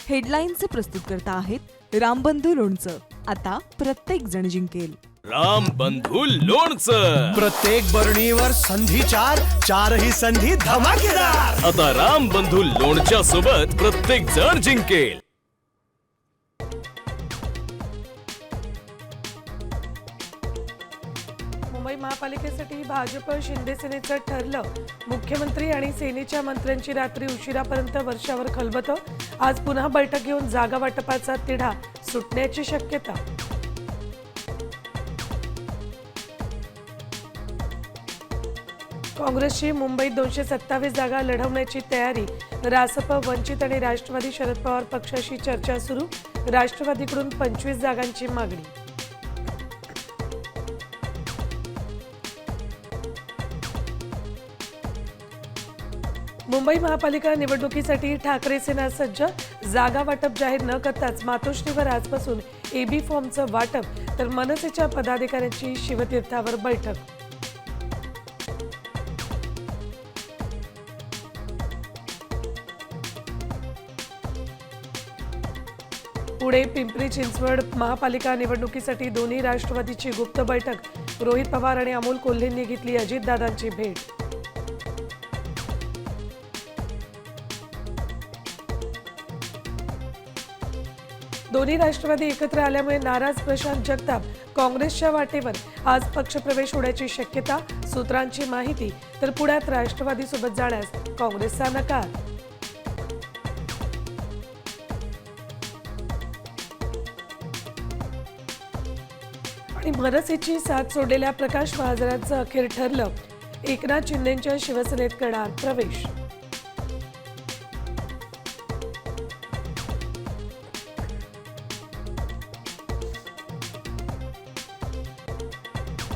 हेडलाईन्सचे प्रस्तुत करता आहेत रामबंधू लोणचं. आता प्रत्येक जण जिंकेल. रामबंधू लोणचं. प्रत्येक बरणीवर संधी चार, चारही संधी धमाकेदार. आता रामबंधू लोणच्या सोबत प्रत्येक जण जिंकेल. मुंबई महापालिकेसाठी भाजप शिंदे सेनेचं ठरलं. मुख्यमंत्री आणि सेनेच्या मंत्र्यांची रात्री उशिरापर्यंत वर्षावर खलबतं. आज पुन्हा बैठक घेऊन जागा वाटपाचा तिढा सुटण्याची शक्यता. काँग्रेसची मुंबईत 227 जागा लढवण्याची तयारी. रासप, वंचित आणि राष्ट्रवादी शरद पवार पक्षाशी चर्चा सुरू. राष्ट्रवादीकडून 25 जागांची मागणी. मुंबई महापालिका निवडणुकीसाठी ठाकरे सेना सज्ज. जागा वाटप जाहीर न करताच मातोश्रीवर आजपासून एबी फॉर्मचं वाटप, तर मनसेच्या पदाधिकाऱ्यांची शिवतीर्थावर बैठक. पुणे पिंपरी चिंचवड महापालिका निवडणुकीसाठी दोन्ही राष्ट्रवादीची गुप्त बैठक. रोहित पवार आणि अमोल कोल्हेंनी घेतली अजितदादांची भेट. दोन्ही राष्ट्रवादी एकत्र आल्यामुळे नाराज प्रशांत जगताप. काँग्रेसच्या वाटेवर आज पक्षप्रवेश होण्याची शक्यता. सूत्रांची माहिती. तर पुण्यात राष्ट्रवादीसोबत जाण्यास काँग्रेसचा नकार. आणि मनसेची साथ सोडलेल्या प्रकाश महाजनांचं अखेर ठरलं. एकनाथ शिंदेंच्या शिवसेनेत करणार प्रवेश.